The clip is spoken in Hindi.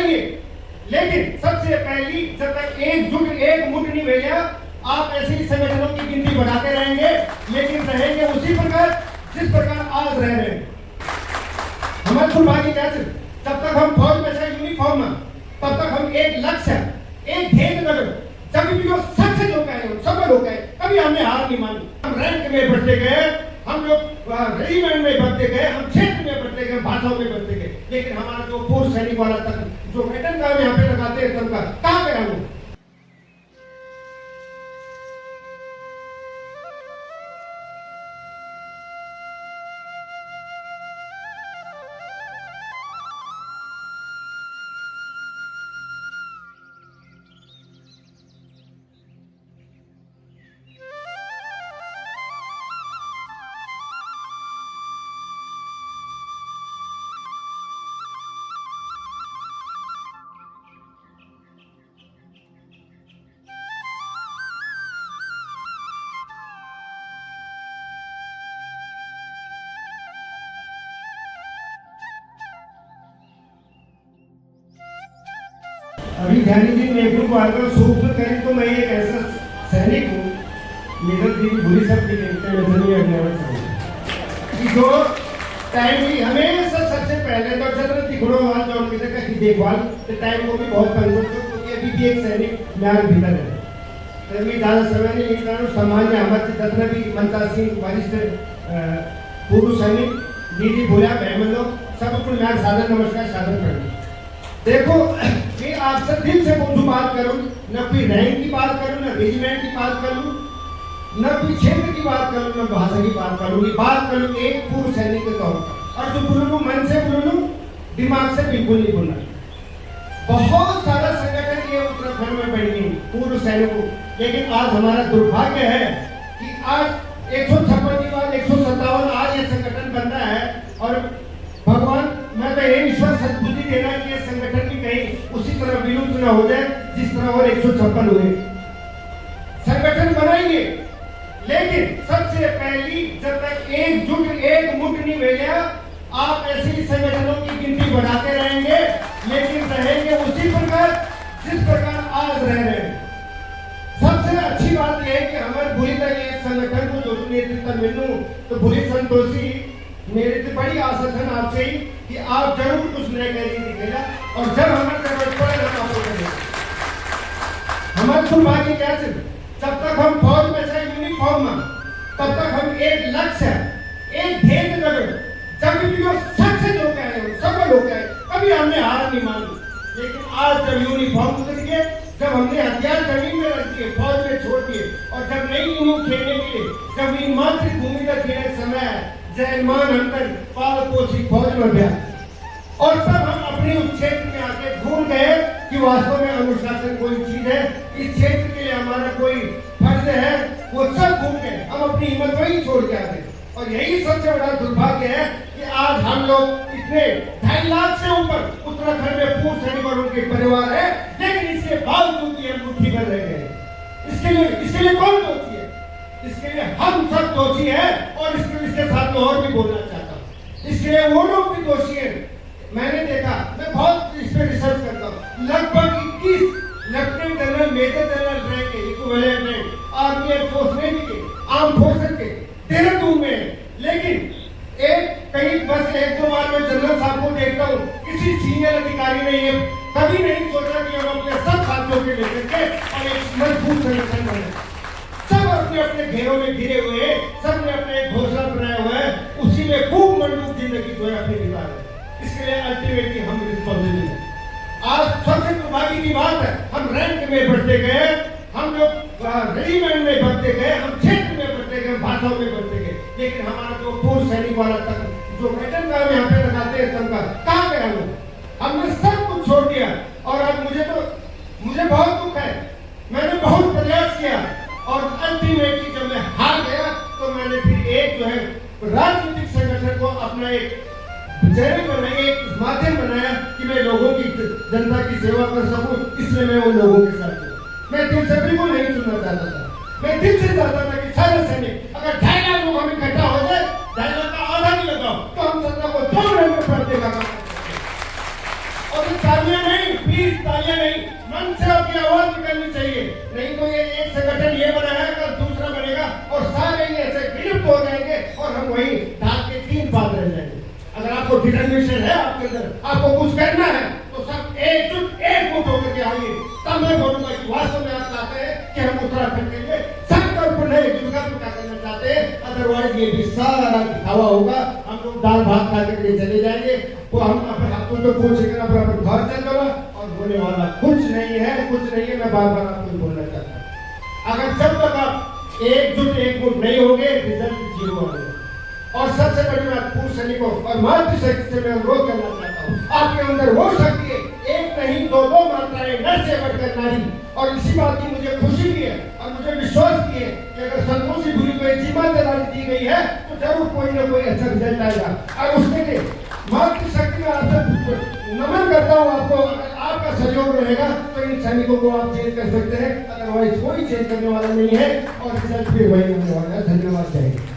बनाइए, लेकिन सबसे पहली जब तक एक मुठ नहीं भेजा, आप ऐसे ही संगठनों की गिनती बढ़ाते रहेंगे, लेकिन रहेंगे उसी प्रकार जिस प्रकार आज रह रहे हैं। हमारे दुर्भाग्य क्या है, जब तक हम फौज में से यूनिफॉर्म में, तब तक हम एक लक्ष्य, एक ध्येय नगर, जब भी जो सक्सेस हो गए, सफल हो गए, कभी हमने हार नहीं मानी। हम रैंक में बढ़ते गए, हम लोग रेजिमेंट में बढ़ते गए, हम क्षेत्र में बढ़ते गए, भाषाओं में बढ़ते गए, लेकिन हमारा जो पूर्व सैनिक वाला तक जो वेतन का यहाँ पे लगाते हैं, तब का कहाँ गया वो? अभी ध्यान दीजिए, मैं ग्रुप वालों सूख करें तो मैं एक ऐसा सैनिक हूँ, मेरा दिल बुरी सब की जो टाइम हमेशा सबसे पहले तो जरूरत दिखड़ों वाल जो उनकी जगह की देखभाल तो टाइम को भी बहुत परिवर्तन हो, क्योंकि अभी भी एक सैनिक म्यार भीतर है। तो मैं ज़्यादा समय नहीं लिखता हूँ, सामान्य हमारे जितना भी मंता सिंह वरिष्ठ पूर्व सैनिक दीदी भोला बहन लोग सबको म्यार साधन नमस्कार साधन करें। देखो मैं आपसे दिल से जो बात करूं, न कोई रैंक की बात करूं, न रेजिमेंट की बात करूं, न कोई क्षेत्र की बात करूं, न भाषा की बात करूं, बात करूं एक पूर्व सैनिक के तौर पर। और जो बोलूं मन से बोलूं, दिमाग से बिल्कुल नहीं बोलना। बहुत सारा संगठन ये उत्तराखंड में बैठे पूर्व सैनिकों, लेकिन आज हमारा दुर्भाग्य है कि आज 156 की बात 157 आज ये संगठन बन रहा है। और भगवान मैं तो यही ईश्वर सद्बुद्धि देना कि ये संगठन भी कहीं उसी तरह विलुप्त न हो जाए जिस तरह और 156 हुए। संगठन बनाएंगे, लेकिन सबसे पहली जब तक एक मुठ नहीं भेजा, आप ऐसे ही संगठनों की गिनती बढ़ाते रहेंगे, लेकिन रहेंगे उसी प्रकार जिस प्रकार आज रह रहे हैं। सबसे अच्छी बात यह है कि हमारे बुरी तरह संगठन को जो नेतृत्व मिलूं तो बुरी संतोषी मेरे तो बड़ी आशा है आपसे ही कि आप जरूर कुछ नए करिए दिखेगा, और जब हमारे जरूरत पड़े हम आपको करेंगे। हमारे दुर्भाग्य क्या है, जब तक हम फौज में से यूनिफॉर्म में, तब तक हम एक लक्ष्य, एक ध्येय नगर, जब भी जो सक्सेस हो गए, सफल हो गए, कभी हमने हार नहीं मानी। लेकिन आज जब यूनिफॉर्म उतर गए, जब हमने हथियार जमीन में रख दिए, फौज में छोड़ दिए, और जब नई इनिंग खेलने के लिए जब इन मातृभूमि का खेलने समय जयमान अंतर पाल पोषी फौज में गया, और तब हम अपने उस क्षेत्र में आके भूल गए कि वास्तव में अनुशासन कोई चीज है, इस क्षेत्र के लिए हमारा कोई फर्ज है, वो सब भूल गए, हम अपनी हिम्मत वही छोड़ के आते। और यही सबसे बड़ा दुर्भाग्य है कि आज हम लोग इतने 2.5 लाख से ऊपर उत्तराखंड में पूर्व सैनिक और उनके परिवार है, लेकिन इसके बावजूद भी हम मुट्ठी भर रह गए। इसके लिए कौन दोषी है? इसके लिए हम सब दोषी हैं, और इसके साथ में और भी बोलना चाहता हूँ, इसके लिए वो लोग भी दोषी हैं। मैंने देखा, मैं बहुत इस पे रिसर्च करता हूँ, लगभग 21 lieutenant general major general rank के equivalent rank army air force navy के आर्म फोर्सेस के देहरादून में, लेकिन कहीं बस 1-2 बार मैं जनरल साहब को देखता हूँ, किसी सीनियर अधिकारी ने ये कभी नहीं सोचा कि हम अपने सब साथियों के लेकर के और एक मजबूत संगठन बने। सब अपने अपने घेरों में घिरे हुए, सब ने अपने एक घोंसला बनाया हुआ है, उसी में खूब मंडूक जिंदगी जो है अपनी निभा रहे हैं। इसके लिए अल्टीमेटली हम रिस्पॉन्सिबल हैं। आज सबसे दुर्भाग्य की बात है, हम रैंक में बढ़ते गए, हम लोग रेजिमेंट में बढ़ते गए, हम क्षेत्र में बढ़ते गए, भाषाओं में बढ़ते गए, लेकिन हमारा जो पूर्व सैनिक वाला तक जो वेतन का यहाँ पे लगाते हैं, तब का कहाँ गया वो? हमने सब कुछ छोड़ दिया। और अब मुझे बहुत दुख है, मैंने बहुत प्रयास किया, और अल्टीमेटली जब मैं हार गया तो मैंने फिर एक जो है राजनीतिक संगठन को अपना एक जरिए बनाया, एक माध्यम बनाया कि मैं लोगों की जनता की सेवा कर सकूं, इसलिए मैं उन लोगों के साथ हूं। मैं दिल से बिल्कुल नहीं सुनना चाहता था, मैं दिल से चाहता था कि सारे सैनिक अगर 2.5 लाख लोग हमें इकट्ठा हो जाए, 2.5 लाख का आधा नहीं लगाओ तो हम सत्ता को 2 महीने में पलटने का काम। और ये तालियां नहीं, प्लीज तालियां नहीं, मन से आपकी आवाज निकलनी चाहिए। नहीं तो ये एक संगठन ये बना है, कल दूसरा बनेगा और सारे ही ऐसे विलुप्त हो जाएंगे और हम वही ढाक के तीन बात रह जाएंगे। अगर आपको डिटर्मिनेशन है आपके अंदर, आपको कुछ करना है तो सब एकजुट होकर के आइए। तब मैं बोलूंगा कि वास्तव में आप चाहते हैं कि हम उत्तराखंड के लिए संकल्प नए जुड़कर करना चाहते हैं। अदरवाइज ये भी सारा दिखावा होगा, हम लोग दाल भात खा करके चले जाएंगे। तो हम अपने हाथों में पूछेंगे अपना घर चल चला और होने वाला कुछ नहीं है, कुछ नहीं है। मैं बार बार आपको बोलना चाहता हूँ, अगर जब तक आप एकजुट नहीं होंगे रिजल्ट जीरो आएगा। और सबसे बड़ी बात पूर्व सैनिकों और मातृशक्ति से मैं अनुरोध करना चाहता हूँ, आपके अंदर वो शक्ति है, एक नहीं दो मात्राएं, नर से बढ़कर नारी। और इसी बात की मुझे खुशी भी है और मुझे विश्वास भी है कि अगर संतोषी भूरी को एक जिम्मेदारी दी गई है तो जरूर कोई ना कोई अच्छा रिजल्ट आएगा। और उसके लिए मातृशक्ति में आपसे नमन करता हूँ आपको। अगर आपका सहयोग रहेगा तो इन सैनिकों को आप चेंज कर सकते हैं, अदरवाइज कोई चेंज करने वाला नहीं है और रिजल्ट भी वही होने वाला है। धन्यवाद। जय हिंद।